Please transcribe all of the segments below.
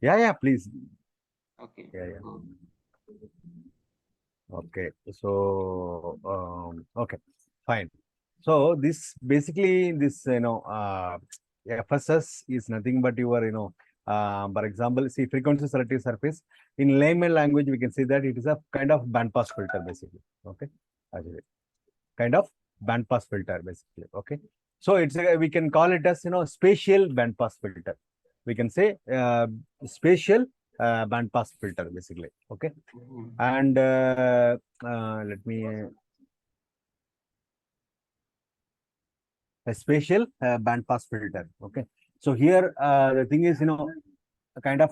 Yeah, please. Okay. Yeah. Okay. So, okay, fine. So this basically this FSS is nothing but your for example, see frequency selective surface. In layman language, we can say that it is a kind of bandpass filter basically. Okay, actually, kind of bandpass filter basically. Okay, so we can call it as spatial bandpass filter. We can say spatial bandpass filter basically. Okay, Mhm. and let me a spatial band pass filter. Okay, so here the thing is a kind of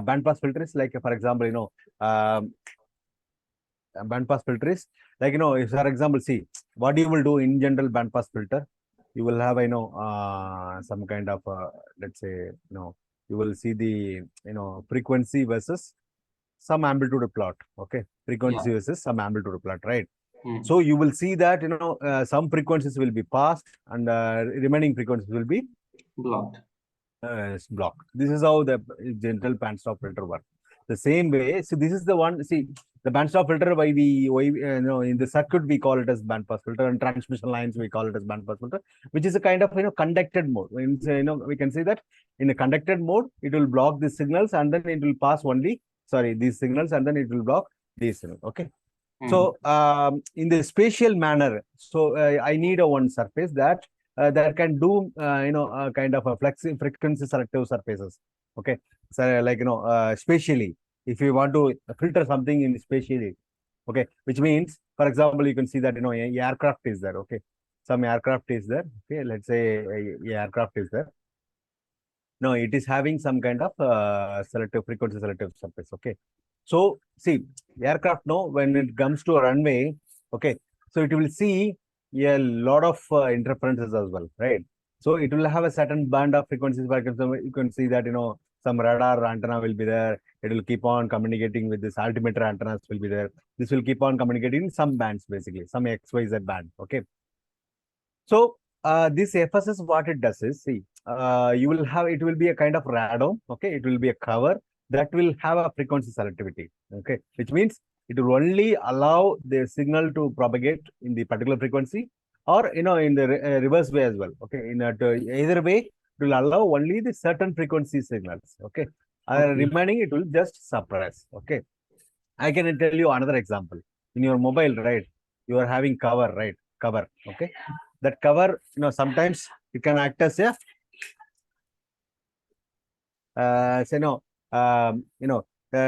band pass filter is like for example um, a band pass filter is like if for example see what you will do in general band pass filter, you will have some kind of let's say you will see the frequency versus some amplitude plot. Okay, Yeah. frequency versus some amplitude plot, right? Hmm. So you will see that some frequencies will be passed and remaining frequencies will be Blocked. blocked. This is how the general bandstop filter works. The same way, so this is the one. See, the bandstop filter in the circuit we call it as bandpass filter, and transmission lines we call it as bandpass filter, which is a kind of conducted mode. We can say that in a conducted mode, it will block the signals and then it will pass only these signals and then it will block these signals. Okay. Hmm. So in the spatial manner, so I need a one surface that can do kind of a frequency selective surfaces. Okay, so like spatially, if you want to filter something in spatially, okay, which means for example you can see that aircraft is there. Okay, some aircraft is there. Okay, let's say aircraft is there. No, it is having some kind of selective frequency selective surface. Okay, so see aircraft. No, when it comes to a runway, okay, so it will see a lot of interferences as well, right? So it will have a certain band of frequencies. Where you can see that some radar antenna will be there. It will keep on communicating with this altimeter antennas will be there. This will keep on communicating in some bands basically, some XYZ band. Okay, so this FSS, what it does is, see, you will have, it will be a kind of radome, okay? It will be a cover that will have a frequency selectivity, okay? Which means it will only allow the signal to propagate in the particular frequency or, in the reverse way as well, okay? Either way, it will allow only the certain frequency signals, okay? Okay. Remaining, it will just suppress, okay? I can tell you another example. In your mobile, right? You are having cover, right? Cover, okay? That cover, sometimes it can act as a, say,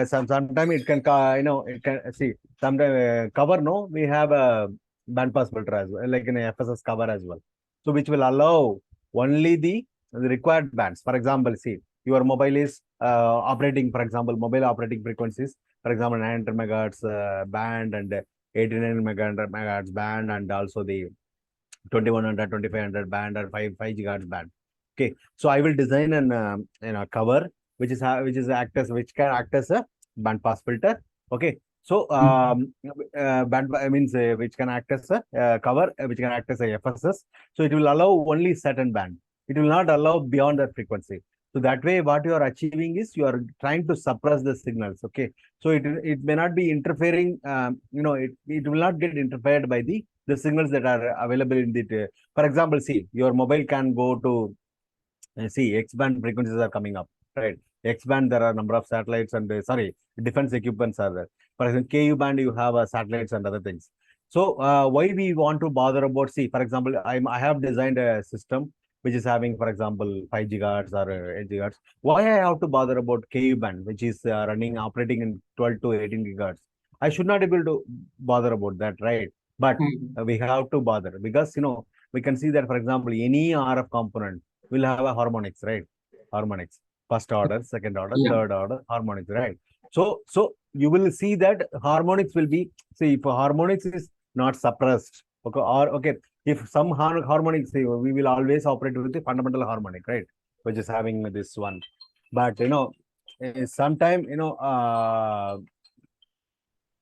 sometimes it can, it can see, sometimes cover, no, we have a bandpass filter as well, like an FSS cover as well. So, which will allow only the required bands. For example, see, your mobile is operating, for example, mobile operating frequencies, for example, 900 megahertz band and 89 megahertz band, and also the 2100, 2500 band or 5 gigahertz band. Okay, so I will design an cover which can act as a band pass filter. Okay, so band means which can act as a cover, which can act as a FSS. So it will allow only certain band. It will not allow beyond that frequency. So that way, what you are achieving is you are trying to suppress the signals. Okay, so it may not be interfering. It will not get interfered by the signals that are available in the. For example, see your mobile can go to see X-band frequencies are coming up, right? X-band, there are a number of satellites and sorry, defense equipments are there. For example, KU band, you have satellites and other things. So why we want to bother about, see, for example, I have designed a system which is having, for example, 5 gigahertz or 8 gigahertz. Why I have to bother about KU band, which is operating in 12 to 18 gigahertz? I should not able to bother about that, right? But Hmm. we have to bother because, we can see that, for example, any RF component will have a harmonics, right? Harmonics, first order, second order, Yeah. third order, harmonics, right? So you will see that harmonics will be, see, if harmonics is not suppressed, okay, or okay, if some harmonics, we will always operate with the fundamental harmonic, right? Which is having this one. But sometime,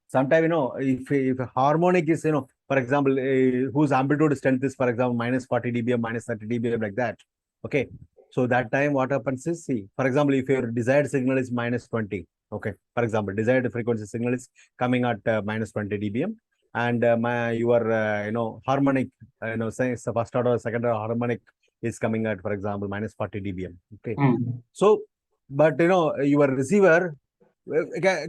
if a harmonic is, for example, whose amplitude strength is, for example, minus 40 dBm, minus 30 dBm, like that. Okay. So that time what happens is, see, for example, if your desired signal is minus 20, okay, for example, desired frequency signal is coming at minus 20 dBm, and your harmonic, say it's the first order, second order harmonic is coming at, for example, minus 40 dBm. Okay, so but your receiver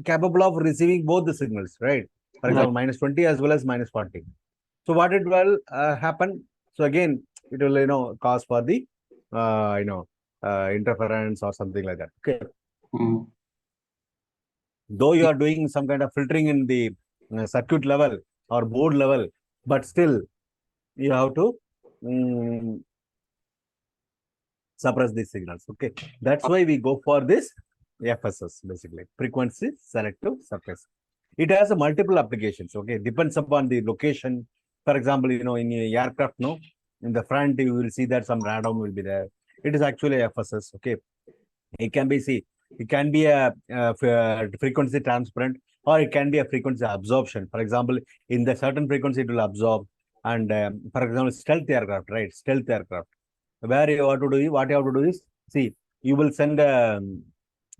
capable of receiving both the signals, right? For Right. example, minus 20 as well as minus 40. So what it will happen? So again, it will cause for the interference or something like that. Okay. Though you are doing some kind of filtering in the circuit level or board level, but still you have to suppress these signals. Okay. That's why we go for this FSS, basically frequency selective suppress. It has a multiple applications. Okay. Depends upon the location. For example, in a aircraft, no, in the front, you will see that some radome will be there. It is actually FSS. Okay. It can be, see, it can be a frequency transparent, or it can be a frequency absorption. For example, in the certain frequency, it will absorb. And for example, stealth aircraft, right? Stealth aircraft, where you have to do, what you have to do is, see, you will send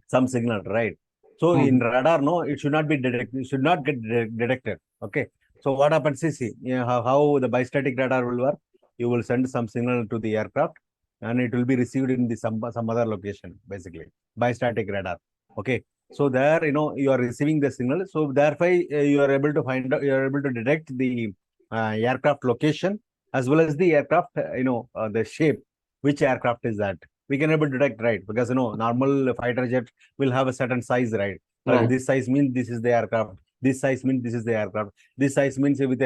some signal, right? So in radar, no, it should not be detected. It should not get detected. Okay. So what happens is, see, how the bistatic radar will work. You will send some signal to the aircraft, and it will be received in the some other location, basically bistatic radar. Okay. So there, you are receiving the signal. So therefore, you are able to find out, you are able to detect the aircraft location as well as the aircraft, the shape, which aircraft is that. We can able to detect, right? Because normal fighter jet will have a certain size, right? Right. This size means this is the aircraft. This size means this is the aircraft. This size means with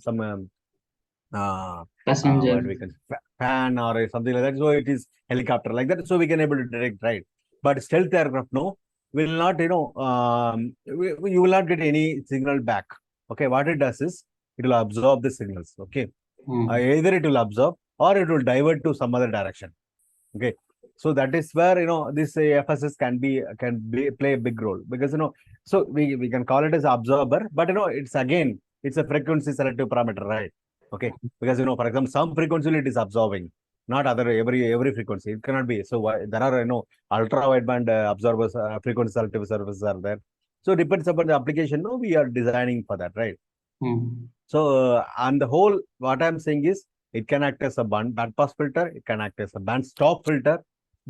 some Passenger. what we can fan or something like that. So it is helicopter like that. So we can able to detect, right? But stealth aircraft, no, will not, you will not get any signal back. Okay, what it does is it will absorb the signals. Okay, either it will absorb or it will divert to some other direction. Okay, so that is where this FSS can play a big role, because so we can call it as absorber, but it's a frequency selective parameter, right? Okay, because for example, some frequency it is absorbing, not other every frequency. It cannot be. So there are ultra wideband absorbers, frequency selective services are there. So depends upon the application. No, we are designing for that, right? So on the whole, what I'm saying is, it can act as a band pass filter. It can act as a band stop filter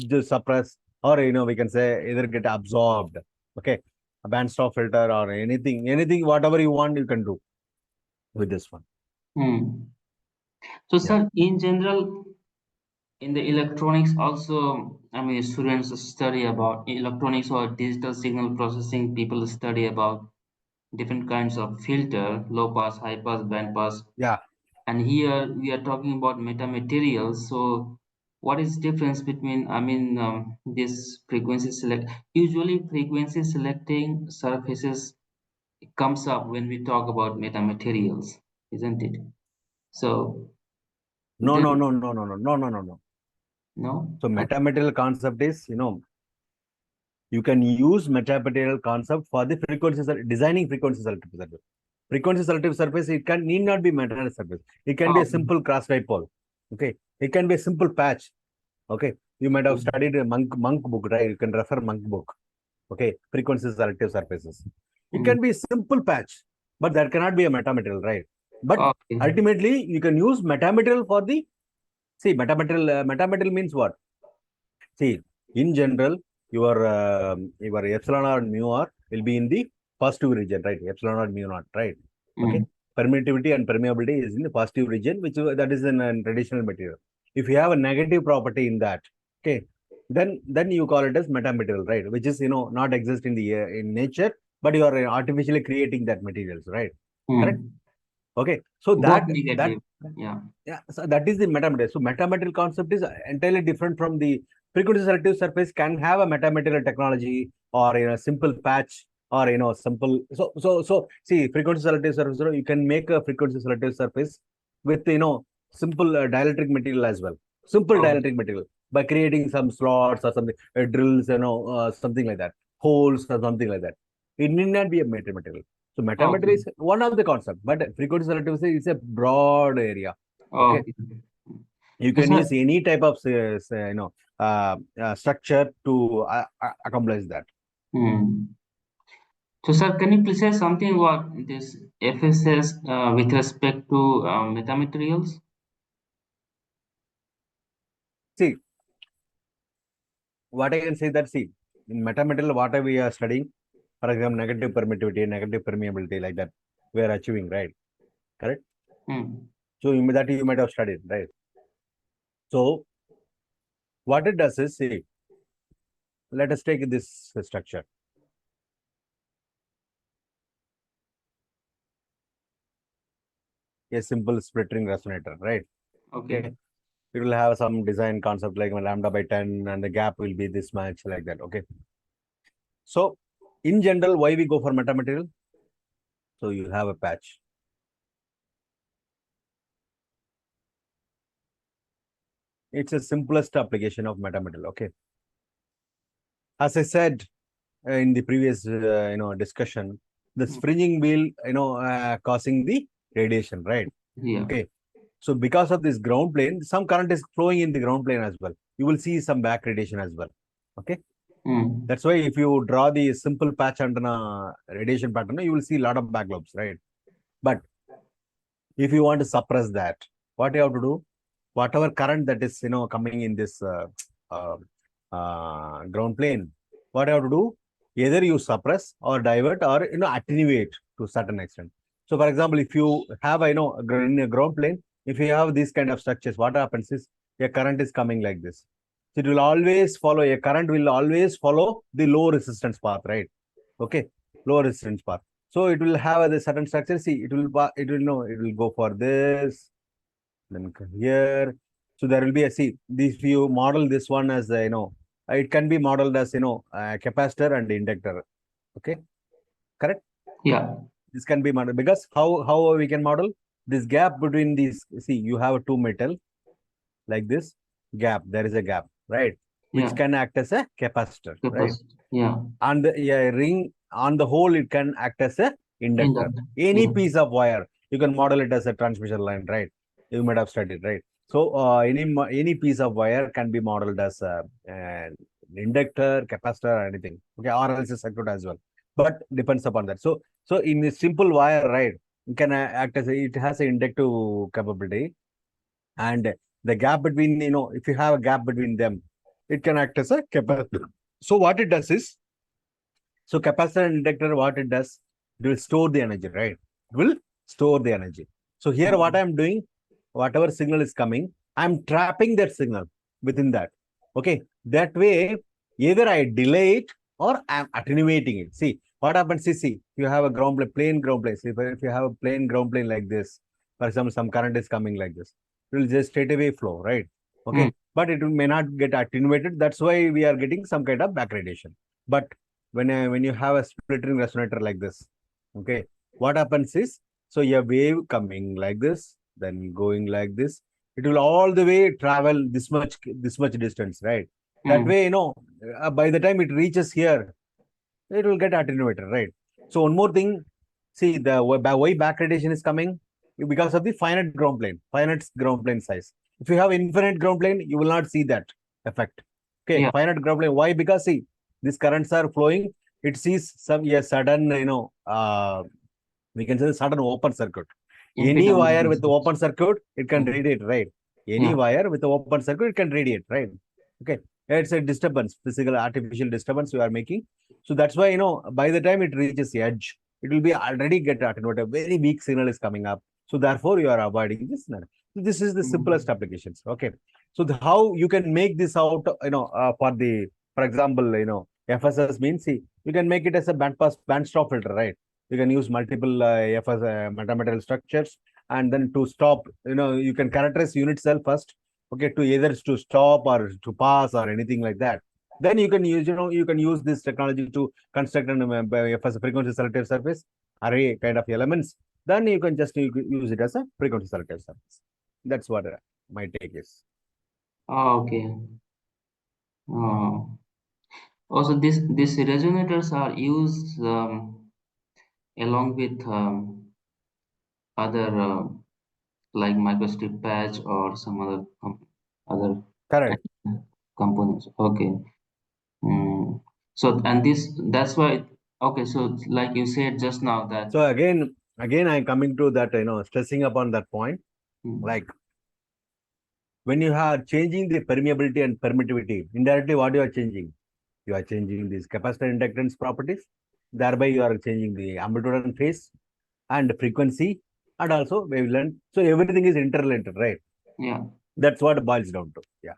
to suppress, or we can say either get absorbed. Okay, a band stop filter or anything, whatever you want, you can do with this one. So, sir, in general, in the electronics also, I mean, students study about electronics or digital signal processing. People study about different kinds of filter, low pass, high pass, band pass. Yeah. And here we are talking about metamaterials. So what is difference between, I mean, this frequency select, usually frequency selecting surfaces comes up when we talk about metamaterials, isn't it? So No, then, no, no, no, no, no, no, no, no, no. no? So metamaterial concept is, you can use metamaterial concept for the designing frequency selective surface. Frequency selective surface, it need not be material surface. It can be a simple cross dipole. Okay. It can be a simple patch. Okay. You might have studied a monk book, right? You can refer monk book. Okay. Frequency selective surfaces. It can be a simple patch, but that cannot be a metamaterial, right? But ultimately, you can use metamaterial for the, see, metamaterial means what? See, in general, your epsilon or mu r will be in the positive region, right? Epsilon or mu naught, right? Okay. Permittivity and permeability is in the positive region, which that is in a traditional material. If you have a negative property in that, okay, then you call it as metamaterial, right? Which is not exist in the in nature, but you are artificially creating that materials, right? Correct. Okay. So that yeah, so that is the metamaterial. So metamaterial concept is entirely different from the frequency selective surface. Can have a metamaterial technology or simple patch or simple. So see, frequency selective surface, you can make a frequency selective surface with simple dielectric material as well. Simple dielectric material by creating some slots or something, drills, something like that, holes or something like that. It need not be a metamaterial. So metamaterial is one of the concept, but frequency selectivity is a broad area. Okay. You So, can sir, use any type of structure to accomplish that. hmm. So, sir, can you please say something about this FSS with respect to metamaterials? See, what I can say that, see, in metamaterial, what we are studying, for example, negative permittivity, negative permeability, like that, we are achieving, right? Correct? Hmm. So that you might have studied, right? So what it does is, see, let us take this structure. A simple split ring resonator, right? Okay. It will have some design concept like lambda by 10 and the gap will be this much, like that. Okay. So in general, why we go for metamaterial? So you have a patch. It's a simplest application of metamaterial. Okay. As I said in the previous discussion, the Hmm. springing wheel causing the radiation, right? Yeah. Okay. So because of this ground plane, some current is flowing in the ground plane as well. You will see some back radiation as well. Okay. Hmm. That's why if you draw the simple patch antenna radiation pattern, you will see a lot of back lobes, right? But if you want to suppress that, what you have to do, whatever current that is coming in this uh, ground plane, what you have to do, either you suppress or divert or attenuate to a certain extent. So for example, if you have in a ground plane, if you have these kind of structures, what happens is a current is coming like this. So it will always follow, a current will always follow the low resistance path, right? Okay, low resistance path. So it will have a certain structure. See, it will go for this, then here. So there will be a, see, this, if you model this one as it can be modeled as a capacitor and inductor. Okay, correct. Yeah. This can be modeled because how we can model this gap between these. See, you have two metal like this gap. There is a gap, right? Which Yeah. can act as a capacitor, right? Capacity. Yeah. And the ring on the whole, it can act as a inductor. Inductor. Any Yeah. piece of wire, you can model it as a transmission line, right? You might have studied, right? So any piece of wire can be modeled as an inductor, capacitor, or anything. Okay, or else a circuit as well. But depends upon that. So in a simple wire, right, it can act as it has an inductive capability, and the gap between, if you have a gap between them, it can act as a capacitor. So what it does is, so capacitor and inductor, what it does, it will store the energy, right? It will store the energy. So here what Hmm. I'm doing, whatever signal is coming, I'm trapping that signal within that. Okay. That way, either I delay it or I'm attenuating it. See, what happens is, see, you have a ground plane, plain ground plane. See, if you have a plain ground plane like this, for example, some current is coming like this, it will just straight away flow, right? Hmm. Okay. But it may not get attenuated. That's why we are getting some kind of back radiation. But when you have a split ring resonator like this, okay, what happens is, so a wave coming like this, then going like this, it will all the way travel this much distance, right? That Hmm. way, by the time it reaches here, it will get attenuated, right? So one more thing, see, the why back radiation is coming, because of the finite ground plane size. If you have infinite ground plane, you will not see that effect. Okay, Yeah. finite ground plane. Why? Because see, these currents are flowing. It sees some, a sudden, we can say sudden open circuit. Any Impedance. wire with the open circuit, it can Hmm. radiate, right? Any Yeah. wire with the open circuit, it can radiate, right? Okay. It's a disturbance, physical, artificial disturbance you are making. So that's why, by the time it reaches the edge, it will be already get attenuated. Very weak signal is coming up. So therefore, you are avoiding this. So this is the simplest Hmm. applications. Okay. So how you can make this out, for example, FSS means, see, you can make it as a band stop filter, right? You can use multiple FS metamaterial structures, and then to stop, you can characterize unit cell first, okay, to either to stop or to pass or anything like that. Then you can use this technology to construct an FS frequency selective surface array kind of elements. Then you can just use it as a frequency selective surface. That's what my take is. Oh, okay. Oh. Also, these resonators are used along with other like microstrip patch or some other other Correct. components. Okay. So and that's why, okay, so like you said just now that So again, I'm coming to that, stressing upon that point. mm, Like when you are changing the permeability and permittivity, indirectly what you are changing? You are changing these capacitor inductance properties. Thereby you are changing the amplitude and phase and frequency and also wavelength. So everything is interrelated, right? yeah. That's what it boils down to. Yeah.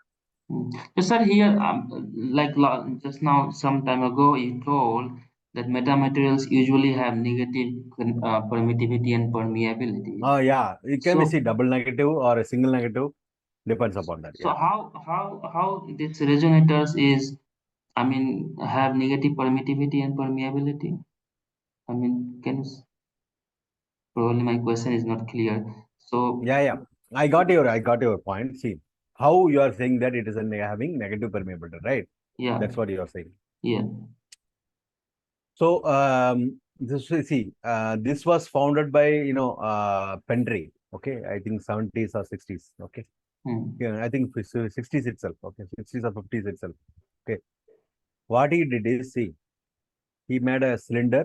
So sir, here like just now some time ago you told that metamaterials usually have negative permittivity and permeability. Oh yeah. It can be So see double negative or a single negative. Depends upon that. so Yeah. how this resonators is, I mean, have negative permittivity and permeability? I mean, probably my question is not clear. So Yeah, yeah. I got your point. See, how you are saying that it is having negative permeability, right? yeah, That's what you are saying. yeah. So this was founded by Pendry. Okay, I think 70s or 60s. Okay, Hmm. yeah, I think 60s itself. Okay, 60s or 50s itself. Okay, what he did is see, he made a cylinder,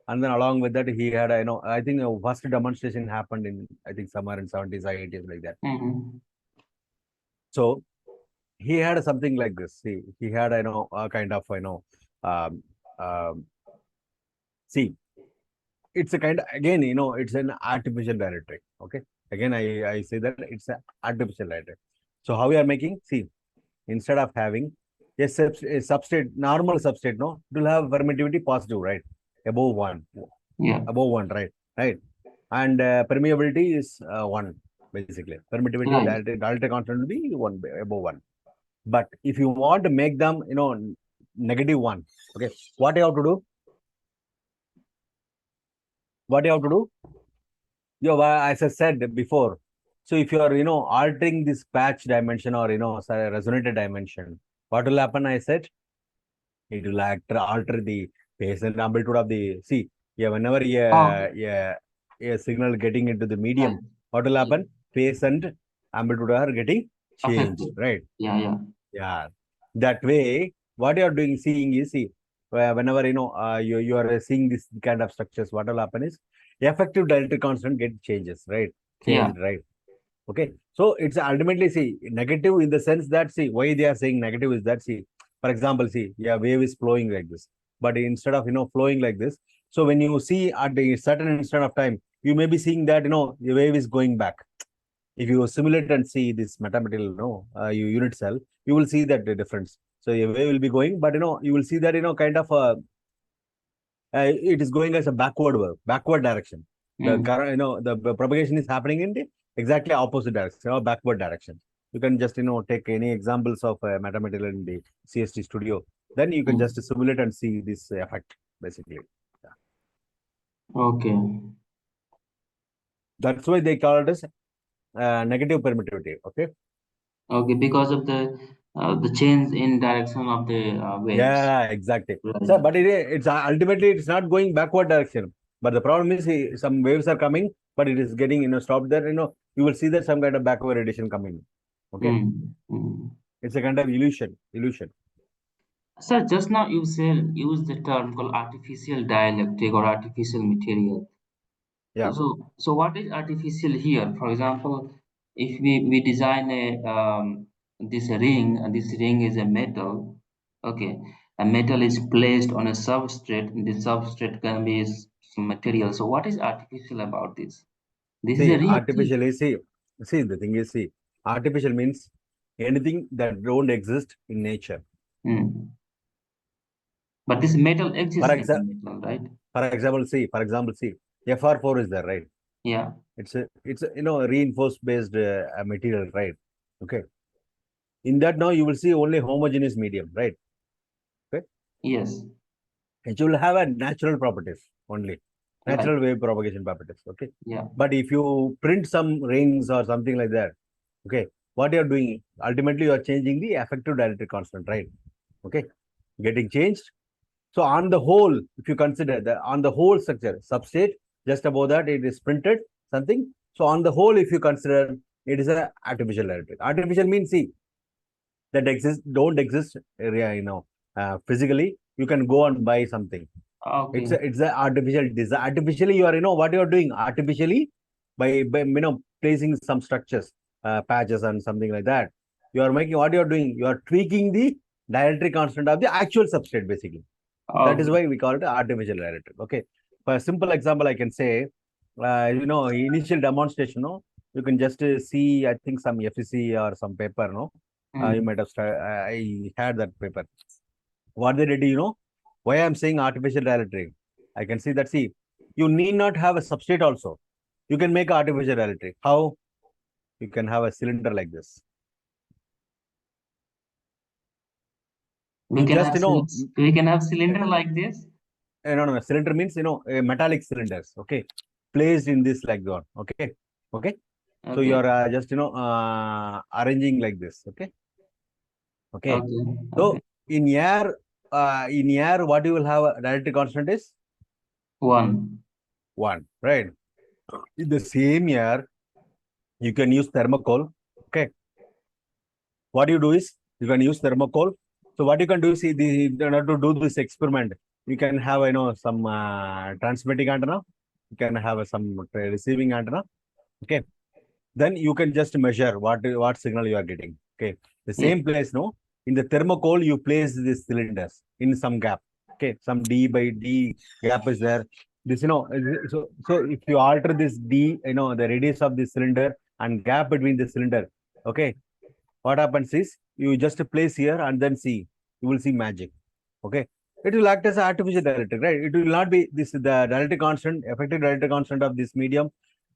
and then along with that he had a, I think a first demonstration happened in I think somewhere in 70s or 80s like that. Mm-hmm. So he had something like this. See, he had a kind of um, um, see, it's a kind of, again, it's an artificial dielectric. Okay, again I say that it's an artificial dielectric. So how we are making? See, instead of having a substrate, normal substrate, no, it will have permittivity positive, right? Above one, Yeah, above one, right? Right. And permeability is one, basically. Permittivity, right. dielectric constant will be one, above one. But if you want to make them, negative one, okay, what you have to do? What you have to do? As I said before, so if you are, altering this patch dimension or, sorry, resonator dimension, what will happen? I said it will alter the phase and amplitude of the, see, yeah, whenever Oh, a signal getting into the right. medium, what will Yeah. happen? Phase and amplitude are getting changed, Affected. right? Yeah, yeah. Yeah. That way, what you are doing, seeing is, see, whenever, you are seeing this kind of structures, what will happen is effective dielectric constant get changes, right? Yeah. Changed, right? Okay. So it's ultimately, see, negative in the sense that, see, why they are saying negative is that, see, for example, see, yeah, wave is flowing like this, but instead of, flowing like this, so when you see at the certain instant of time, you may be seeing that, the wave is going back. If you simulate and see this metamaterial, unit cell, you will see that the difference. So a wave will be going, but you will see that kind of it is going as a backward direction. The Mm. current, the propagation is happening in the exactly opposite direction or backward direction. You can just take any examples of metamaterial in the CST studio. Then you can just Mm. simulate and see this effect basically. Yeah. Okay. That's why they call it as negative permittivity. Okay. Okay. Because of the change in direction of the waves. Yeah, exactly. So, Right. but it's ultimately it's not going backward direction. But the problem is some waves are coming, but it is getting stopped there. You will see that some kind of backward radiation coming. Okay, Mm. Mm. it's a kind of illusion. Illusion. Sir, just now you said use the term called artificial dielectric or artificial material. Yeah. So what is artificial here? For example, if we design this ring, and this ring is a metal, okay, a metal is placed on a substrate, and the substrate can be some material. So what is artificial about this? This is See, a real thing. artificially, see, the thing is, see, artificial means anything that don't exist in nature. Hmm. But this metal For exists as a example, metal, right? for example, see, FR4 is there, right? Yeah. It's a reinforced based material, right? Okay. In that now you will see only homogeneous medium, right? Okay. Yes. It will have a natural properties only, Right. natural wave propagation properties. Okay. Yeah. But if you print some rings or something like that, okay, what you are doing, ultimately you are changing the effective dielectric constant, right? Okay, getting changed. So on the whole, if you consider the on the whole structure, substrate, just above that it is printed something. So on the whole, if you consider it is a artificial dielectric. Artificial means, see, that don't exist, physically. You can go and buy something. Okay. It's a artificial design. Artificially, you are, what you are doing artificially by placing some structures, patches and something like that. You are making, what you are doing. You are tweaking the dielectric constant of the actual substrate, basically. That is Okay. why we call it artificial dielectric. Okay. For a simple example, I can say, initial demonstration. No, you can just see. I think some FEC or some paper. No, you Hmm. might have. I had that paper. What they did, why I'm saying artificial dielectric. I can see that. See, you need not have a substrate also. You can make artificial dielectric. How? You can have a cylinder like this. We You can just, have we can have cylinder like this. no, cylinder means, metallic cylinders. Okay, placed in this like that. Okay, okay. So you Okay. are just, arranging like this. Okay, okay. Okay. Okay. So in air, what you will have a dielectric constant is One. one, right? In the same air, you can use thermocol. Okay, what you do is you can use thermocol. So what you can do is, see, in order to do this experiment, you can have, some transmitting antenna. You can have some receiving antenna. Okay, then you can just measure what signal you are getting. Okay, the Yeah. same place, no, in the thermocol you place these cylinders in some gap. Okay, some d by d gap is there. This, so if you alter this d, the radius of the cylinder and gap between the cylinder. Okay, what happens is you just place here and then see, you will see magic. Okay, it will act as artificial dielectric, right? It will not be this, the dielectric constant, effective dielectric constant of this medium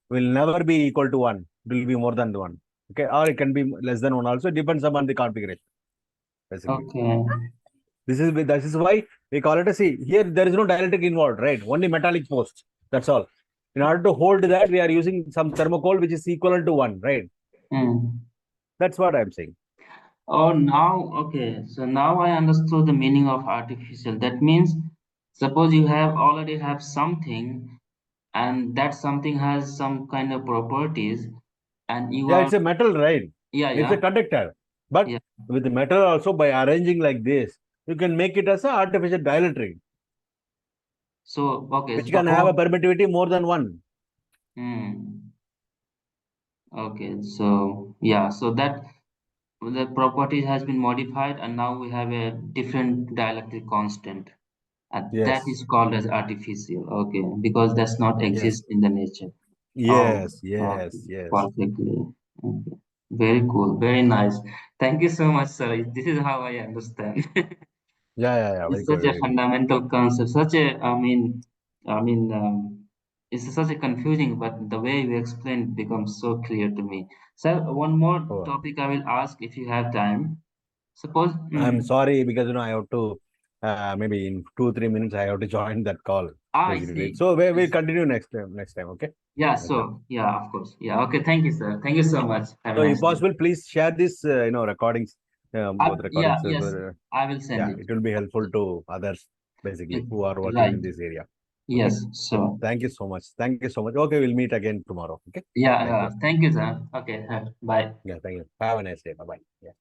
will never be equal to one. It will be more than one. Okay, or it can be less than one also. It depends upon the configuration, basically. Okay. This is why we call it a, see, here there is no dielectric involved, right? Only metallic post. That's all. In order to hold that, we are using some thermocol which is equivalent to one, right? Hmm. That's what I'm saying. Oh, now, okay. So now I understood the meaning of artificial. That means, suppose you have already have something, and that something has some kind of properties, and you Yeah, are, it's a metal, right? yeah, It's a yeah, conductor. But yeah. with the metal also, by arranging like this, you can make it as an artificial dielectric, So, okay, which can have a permittivity more than one. hmm, okay. So, yeah, so that the property has been modified, and now we have a different dielectric constant, and that Yes, is called as artificial. Okay, because does not yes, exist in the nature. Oh, yes, okay, yes, yes. perfectly. Okay. Very cool, very nice. Thank you so much, sir. This is how I understand. Yeah. Very It's good, such a very good. fundamental concept, such a, it's such a confusing, but the way you explain it becomes so clear to me. So, one more Oh, topic I will ask if you have time. Suppose, I'm sorry because, I have to, maybe in 2, 3 minutes, I have to join that call, I basically. see. So I we'll see. continue next time. Next time, okay? Yeah, Next time. so, yeah, of course. Yeah, okay. Thank you, sir. Thank you so much. Have a So, if nice day. possible, please share this, recordings, both Yeah, recordings. yes, I will send Yeah, it. it will be helpful to others, basically, who are working in Right. this area. Okay. Yes, So, so, thank you so much. Thank you so much. Okay, we'll meet again tomorrow. Okay. yeah, Thank you. thank you, sir. Okay, bye. Yeah, thank you. Have a nice day. Bye bye. Yeah.